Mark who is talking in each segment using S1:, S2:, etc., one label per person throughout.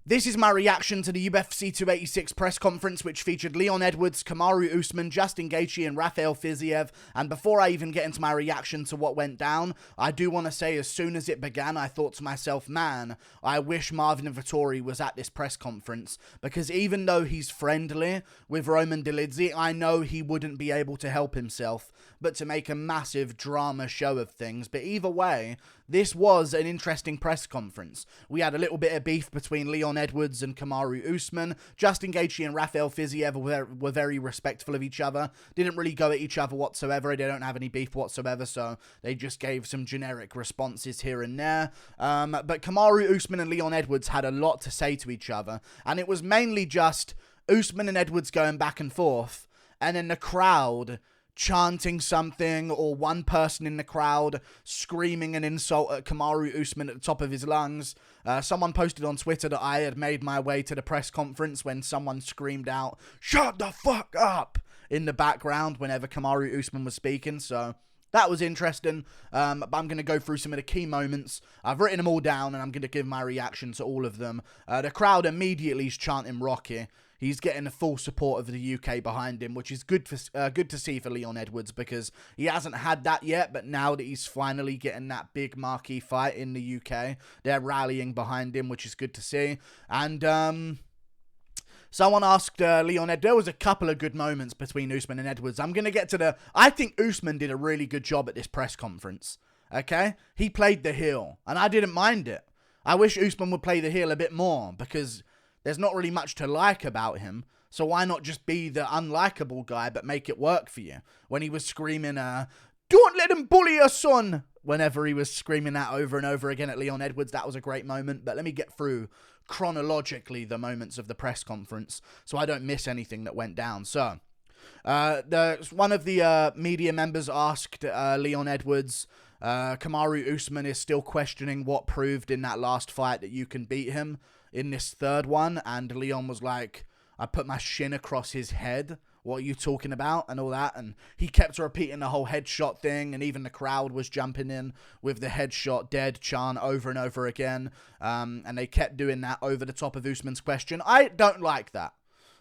S1: This is my reaction to the UFC 286 press conference, which featured Leon Edwards, Kamaru Usman, Justin Gaethje, and Rafael Fiziev. And before I even get into my reaction to what went down, I do want to say as soon as it began, I thought to myself, man, I wish Marvin Vettori was at this press conference, because even though he's friendly with Roman Dolidze, I know he wouldn't be able to help himself but to make a massive drama show of things. But either way, this was an interesting press conference. We had a little bit of beef between Leon Edwards and Kamaru Usman. Justin Gaethje and Rafael Fiziev were very respectful of each other. Didn't really go at each other whatsoever. They don't have any beef whatsoever, so they just gave some generic responses here and there. But Kamaru Usman and Leon Edwards had a lot to say to each other, and it was mainly just Usman and Edwards going back and forth, and then the crowd chanting something, or one person in the crowd screaming an insult at Kamaru Usman at the top of his lungs. Someone posted on Twitter that I had made my way to the press conference when someone screamed out, "Shut the fuck up!" in the background whenever Kamaru Usman was speaking, so that was interesting. But I'm going to go through some of the key moments. I've written them all down, and I'm going to give my reaction to all of them. The crowd immediately is chanting Rocky. He's getting the full support of the UK behind him, which is good to see for Leon Edwards, because he hasn't had that yet, but now that he's finally getting that big marquee fight in the UK, they're rallying behind him, which is good to see. And someone asked Leon Edwards, there was a couple of good moments between Usman and Edwards. I'm going to get to I think Usman did a really good job at this press conference, okay? He played the heel, and I didn't mind it. I wish Usman would play the heel a bit more, because there's not really much to like about him, so why not just be the unlikable guy but make it work for you? When he was screaming, "Don't let him bully us, son!" Whenever he was screaming that over and over again at Leon Edwards, that was a great moment. But let me get through chronologically the moments of the press conference so I don't miss anything that went down. So, one of the media members asked Leon Edwards, Kamaru Usman is still questioning what proved in that last fight that you can beat him in this third one, and Leon was like, "I put my shin across his head. What are you talking about?" and all that, and he kept repeating the whole headshot thing, and even the crowd was jumping in with the headshot dead chant over and over again, and they kept doing that over the top of Usman's question. I don't like that.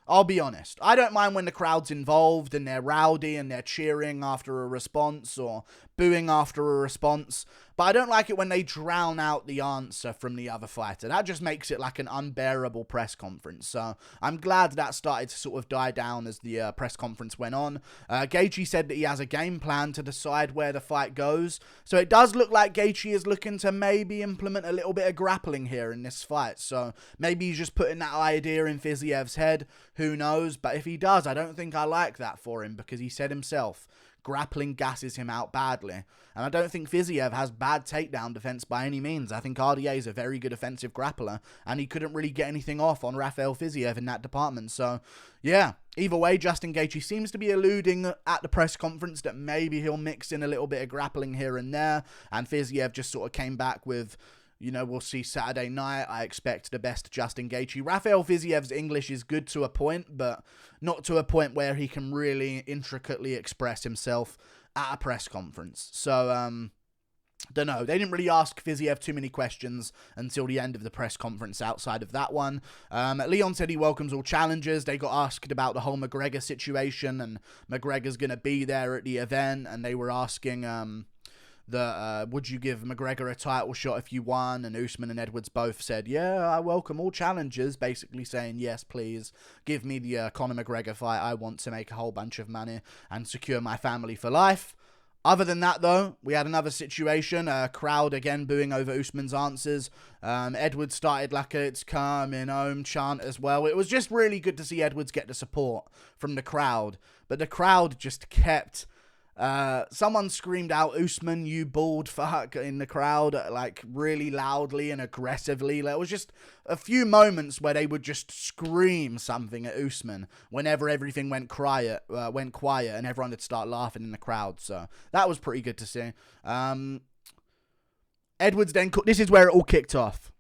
S1: I'll be honest. I don't mind when the crowd's involved and they're rowdy and they're cheering after a response or booing after a response, but I don't like it when they drown out the answer from the other fighter. That just makes it like an unbearable press conference. So I'm glad that started to sort of die down as the press conference went on. Gaethje said that he has a game plan to decide where the fight goes. So it does look like Gaethje is looking to maybe implement a little bit of grappling here in this fight. So maybe he's just putting that idea in Fiziev's head. Who knows? But if he does, I don't think I like that for him, because he said himself, grappling gasses him out badly. And I don't think Fiziev has bad takedown defense by any means. I think RDA is a very good offensive grappler, and he couldn't really get anything off on Rafael Fiziev in that department. So, yeah, either way, Justin Gaethje seems to be alluding at the press conference that maybe he'll mix in a little bit of grappling here and there, and Fiziev just sort of came back with, you know, we'll see Saturday night. I expect the best Justin Gaethje. Rafael Fiziev's English is good to a point, but not to a point where he can really intricately express himself at a press conference. So, don't know. They didn't really ask Fiziev too many questions until the end of the press conference outside of that one. Leon said he welcomes all challengers. They got asked about the whole McGregor situation, and McGregor's going to be there at the event, and they were asking would you give McGregor a title shot if you won? And Usman and Edwards both said, yeah, I welcome all challengers, basically saying, yes, please, give me the Conor McGregor fight. I want to make a whole bunch of money and secure my family for life. Other than that, though, we had another situation, a crowd again booing over Usman's answers. Edwards started like a "it's coming home" chant as well. It was just really good to see Edwards get the support from the crowd, but the crowd just kept someone screamed out, "Usman, you bald fuck," in the crowd, like really loudly and aggressively. Like, it was just a few moments where they would just scream something at Usman whenever everything went quiet, and everyone would start laughing in the crowd. So that was pretty good to see. Edwards then, this is where it all kicked off.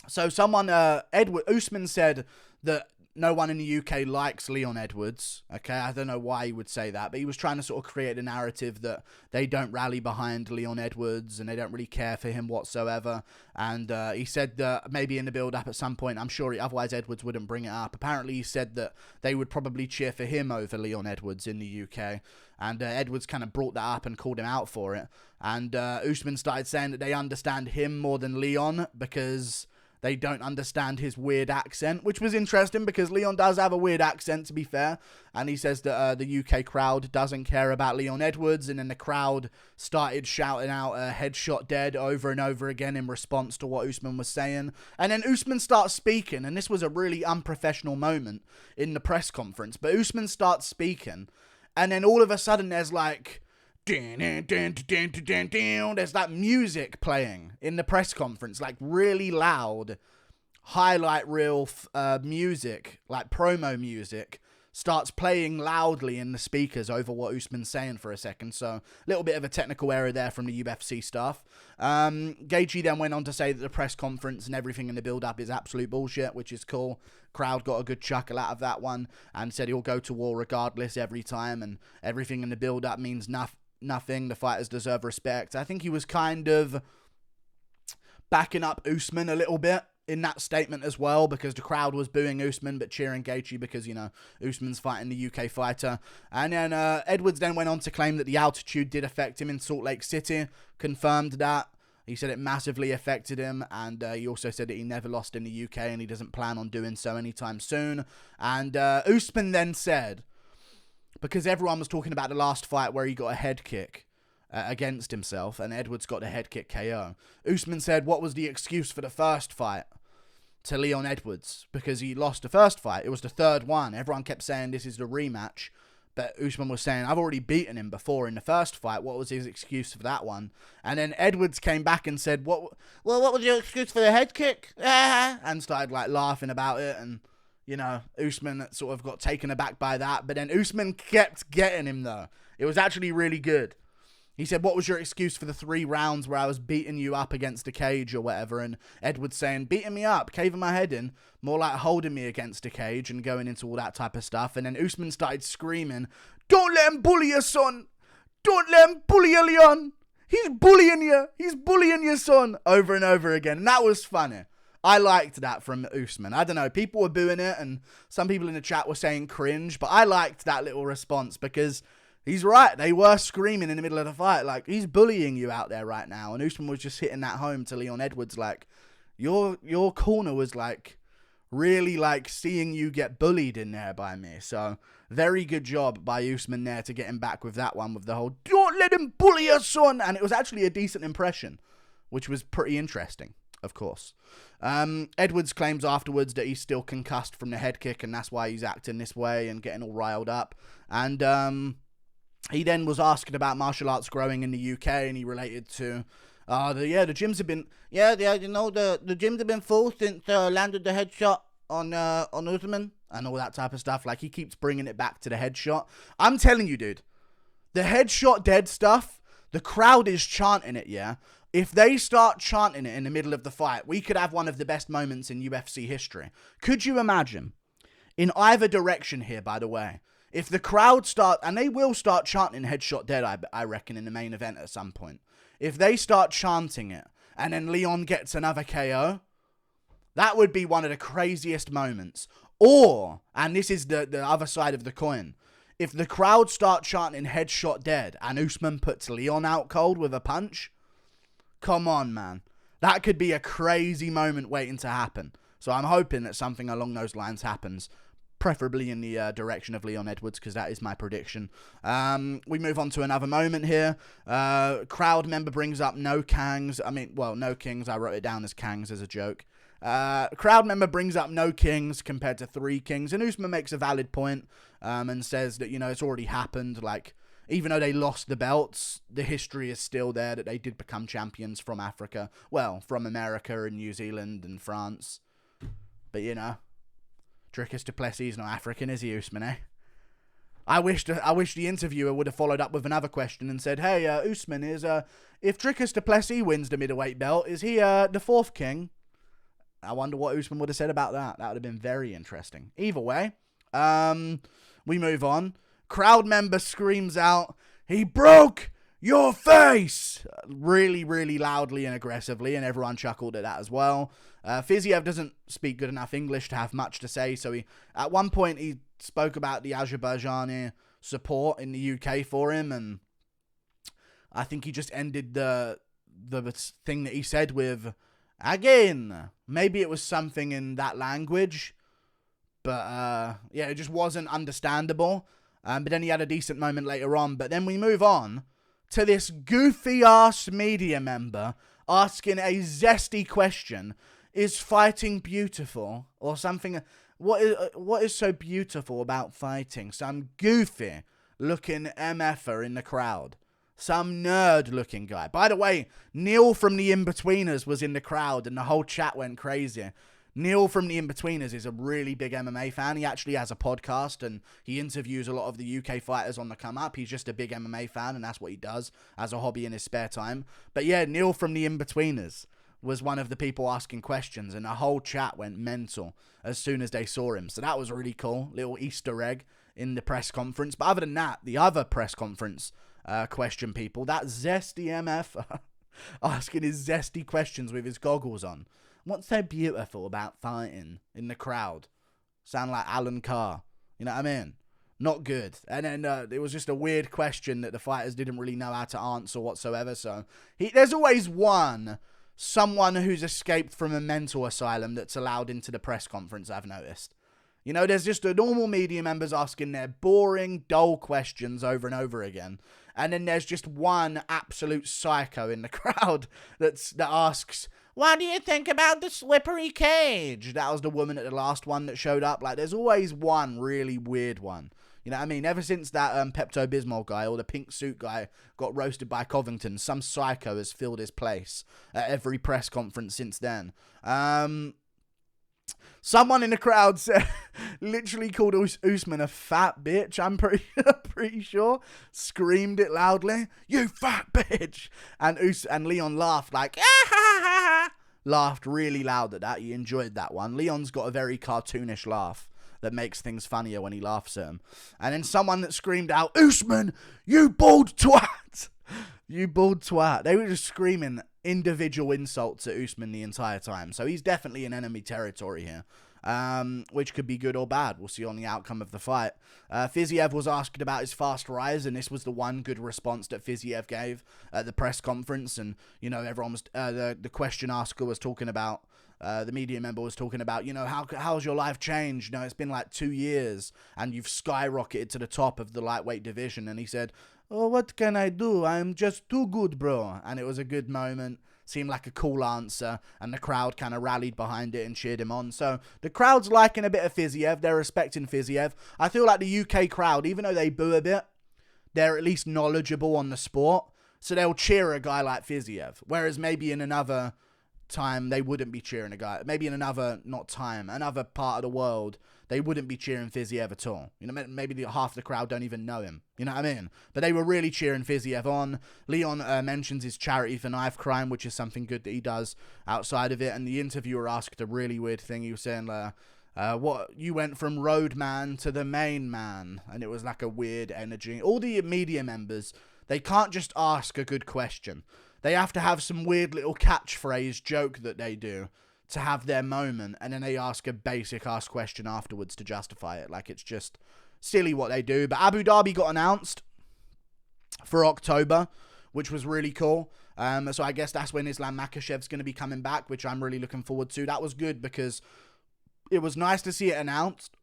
S1: So someone, Usman said that no one in the UK likes Leon Edwards. Okay, I don't know why he would say that, but he was trying to sort of create a narrative that they don't rally behind Leon Edwards and they don't really care for him whatsoever. And he said that maybe in the build-up at some point, I'm sure otherwise Edwards wouldn't bring it up. Apparently, he said that they would probably cheer for him over Leon Edwards in the UK. And Edwards kind of brought that up and called him out for it. And Usman started saying that they understand him more than Leon because they don't understand his weird accent, which was interesting because Leon does have a weird accent, to be fair. And he says that the UK crowd doesn't care about Leon Edwards. And then the crowd started shouting out headshot dead over and over again in response to what Usman was saying. And then Usman starts speaking. And this was a really unprofessional moment in the press conference. But Usman starts speaking. And then all of a sudden there's like... There's that music playing in the press conference, like really loud highlight reel music, like promo music, starts playing loudly in the speakers over what Usman's saying for a second. So a little bit of a technical error there from the UFC staff. Gaethje then went on to say that the press conference and everything in the build-up is absolute bullshit, which is cool. Crowd got a good chuckle out of that one and said he'll go to war regardless every time, and everything in the build-up means nothing. The fighters deserve respect. I think he was kind of backing up Usman a little bit in that statement as well, because the crowd was booing Usman but cheering Gaethje because, you know, Usman's fighting the UK fighter. And then Edwards then went on to claim that the altitude did affect him in Salt Lake City, confirmed that. He said it massively affected him, and he also said that he never lost in the UK and he doesn't plan on doing so anytime soon. And Usman then said, because everyone was talking about the last fight where he got a head kick against himself and Edwards got a head kick KO. Usman said, what was the excuse for the first fight to Leon Edwards? Because he lost the first fight. It was the third one. Everyone kept saying this is the rematch. But Usman was saying, I've already beaten him before in the first fight. What was his excuse for that one? And then Edwards came back and said, what was your excuse for the head kick? And started like laughing about it. And you know, Usman sort of got taken aback by that. But then Usman kept getting him, though. It was actually really good. He said, what was your excuse for the 3 rounds where I was beating you up against the cage or whatever? And Edwards saying, beating me up, caving my head in. More like holding me against a cage and going into all that type of stuff. And then Usman started screaming, don't let him bully you, son. Don't let him bully you, Leon. He's bullying you. He's bullying your son. Over and over again. And that was funny. I liked that from Usman. I don't know, people were booing it and some people in the chat were saying cringe, but I liked that little response because he's right. They were screaming in the middle of the fight like, he's bullying you out there right now. And Usman was just hitting that home to Leon Edwards like, your corner was like, really like seeing you get bullied in there by me. So, very good job by Usman there to get him back with that one, with the whole, don't let him bully your son. And it was actually a decent impression, which was pretty interesting. Of course. Edwards claims afterwards that he's still concussed from the head kick and that's why he's acting this way and getting all riled up. And he then was asking about martial arts growing in the UK and he related to, the gyms have been, the gyms have been full since landed the headshot on Usman and all that type of stuff. Like, he keeps bringing it back to the headshot. I'm telling you, dude, the headshot dead stuff, the crowd is chanting it, yeah? If they start chanting it in the middle of the fight, we could have one of the best moments in UFC history. Could you imagine? In either direction here, by the way. If the crowd start, and they will start chanting headshot dead, I reckon, in the main event at some point. If they start chanting it, and then Leon gets another KO, that would be one of the craziest moments. Or, and this is the other side of the coin, if the crowd start chanting headshot dead, and Usman puts Leon out cold with a punch, come on, man. That could be a crazy moment waiting to happen. So I'm hoping that something along those lines happens. Preferably in the direction of Leon Edwards, because that is my prediction. We move on to another moment here. Crowd member brings up no Kangs. No Kings. I wrote it down as Kangs as a joke. Crowd member brings up no Kings compared to 3 Kings. And Usman makes a valid point and says that, it's already happened. Like, even though they lost the belts, the history is still there that they did become champions from Africa. Well, from America and New Zealand and France. But, Dricus du Plessis is not African, is he, Usman, eh? I wish the interviewer would have followed up with another question and said, hey, Usman, if Dricus du Plessis wins the middleweight belt, is he the 4th king? I wonder what Usman would have said about that. That would have been very interesting. Either way, we move on. Crowd member screams out, "He broke your face!" Really, really loudly and aggressively, and everyone chuckled at that as well. Fiziev doesn't speak good enough English to have much to say, so at one point he spoke about the Azerbaijani support in the UK for him, and I think he just ended the thing that he said with, "Again." Maybe it was something in that language, but yeah, it just wasn't understandable. But then he had a decent moment later on. But then we move on to this goofy-ass media member asking a zesty question. Is fighting beautiful? Or something. What is so beautiful about fighting? Some goofy-looking MFer in the crowd. Some nerd-looking guy. By the way, Neil from the In-Betweeners was in the crowd and the whole chat went crazy. Neil from the In-Betweeners is a really big MMA fan. He actually has a podcast and he interviews a lot of the UK fighters on the come up. He's just a big MMA fan and that's what he does as a hobby in his spare time. But yeah, Neil from the In-Betweeners was one of the people asking questions and the whole chat went mental as soon as they saw him. So that was really cool. Little Easter egg in the press conference. But other than that, the other press conference question people, that zesty MF asking his zesty questions with his goggles on. What's so beautiful about fighting in the crowd? Sound like Alan Carr. You know what I mean? Not good. And then it was just a weird question that the fighters didn't really know how to answer whatsoever. So there's always someone who's escaped from a mental asylum that's allowed into the press conference, I've noticed. You know, there's just the normal media members asking their boring, dull questions over and over again. And then there's just one absolute psycho in the crowd that asks, "What do you think about the slippery cage?" That was the woman at the last one that showed up. Like, there's always one really weird one. You know what I mean? Ever since that Pepto-Bismol guy or the pink suit guy got roasted by Covington, some psycho has filled his place at every press conference since then. Someone in the crowd said, literally called Usman a fat bitch, I'm pretty sure. Screamed it loudly, "You fat bitch!" And Leon laughed like, "Ah, ha, ha, ha." Laughed really loud at that. He enjoyed that one. Leon's got a very cartoonish laugh that makes things funnier when he laughs at him. And then someone that screamed out, "Usman, you bald twat!" You bald twat. They were just screaming individual insults at Usman the entire time. So he's definitely in enemy territory here, which could be good or bad. We'll see on the outcome of the fight. Fiziev was asked about his fast rise, and this was the one good response that Fiziev gave at the press conference. And, you know, everyone was, the question asker was talking about, the media member was talking about, you know, how's your life changed? You know, it's been like 2 years and you've skyrocketed to the top of the lightweight division. And he said, "Oh, what can I do? I'm just too good, bro." And it was a good moment. Seemed like a cool answer. And the crowd kind of rallied behind it and cheered him on. So the crowd's liking a bit of Fiziev. They're respecting Fiziev. I feel like the UK crowd, even though they boo a bit, they're at least knowledgeable on the sport. So they'll cheer a guy like Fiziev. Whereas maybe in another time they wouldn't be cheering a guy. Maybe in another part of the world they wouldn't be cheering Fiziev at all. You know, maybe half the crowd don't even know him. You know what I mean? But they were really cheering Fiziev on. Leon mentions his charity for knife crime, which is something good that he does outside of it. And the interviewer asked a really weird thing. He was saying, "What, you went from road man to the main man?" And it was like a weird energy. All the media members, they can't just ask a good question. They have to have some weird little catchphrase joke that they do to have their moment, and then they ask a basic ass question afterwards to justify it. Like, it's just silly what they do. But Abu Dhabi got announced for October, which was really cool. So I guess that's when Islam Makhachev's going to be coming back, which I'm really looking forward to. That was good because it was nice to see it announced,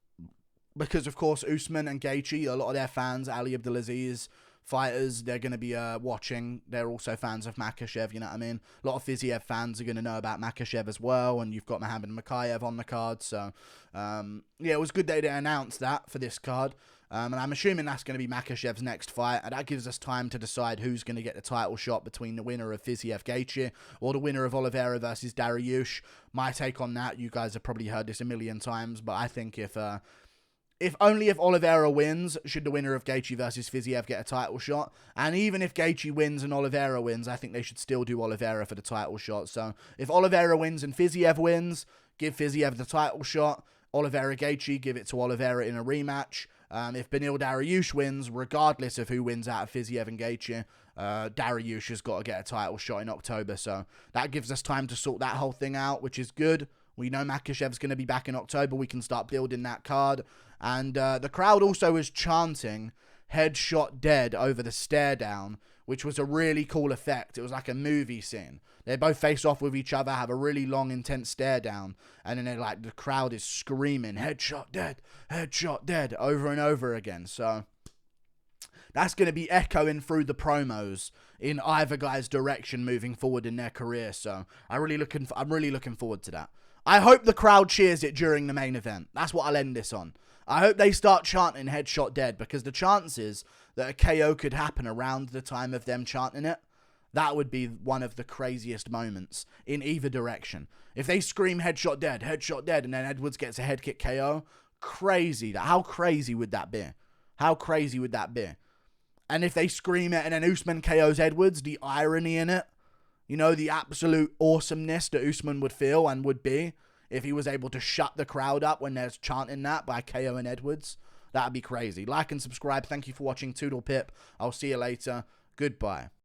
S1: because of course Usman and Gaethje, a lot of their fans, Ali Abdulaziz fighters, they're going to be watching. They're also fans of Makhachev, you know what I mean? A lot of Fiziev fans are going to know about Makhachev as well, and you've got Muhammad Makayev on the card. So yeah, it was good that they announced that for this card. And I'm assuming that's going to be Makhachev's next fight, and that gives us time to decide who's going to get the title shot between the winner of Fiziev Gaethje or the winner of Oliveira versus Dariush. My take on that, you guys have probably heard this a million times, but I think if Oliveira wins, should the winner of Gaethje versus Fiziev get a title shot. And even if Gaethje wins and Oliveira wins, I think they should still do Oliveira for the title shot. So if Oliveira wins and Fiziev wins, give Fiziev the title shot. Oliveira Gaethje, give it to Oliveira in a rematch. If Beneil Dariush wins, regardless of who wins out of Fiziev and Gaethje, Dariush has got to get a title shot in October. So that gives us time to sort that whole thing out, which is good. We know Makhachev's going to be back in October. We can start building that card. And the crowd also was chanting headshot dead over the stare down, which was a really cool effect. It was like a movie scene. They both face off with each other, have a really long, intense stare down, and then they're like, the crowd is screaming, headshot dead, over and over again. So that's going to be echoing through the promos in either guy's direction moving forward in their career. So I'm really looking forward to that. I hope the crowd cheers it during the main event. That's what I'll end this on. I hope they start chanting headshot dead, because the chances that a KO could happen around the time of them chanting it, that would be one of the craziest moments in either direction. If they scream headshot dead, and then Edwards gets a head kick KO, crazy. How crazy would that be? How crazy would that be? And if they scream it and then Usman KOs Edwards, the irony in it, you know, the absolute awesomeness that Usman would feel and would be if he was able to shut the crowd up when there's chanting that by KO and Edwards. That'd be crazy. Like and subscribe. Thank you for watching. Toodle pip. I'll see you later. Goodbye.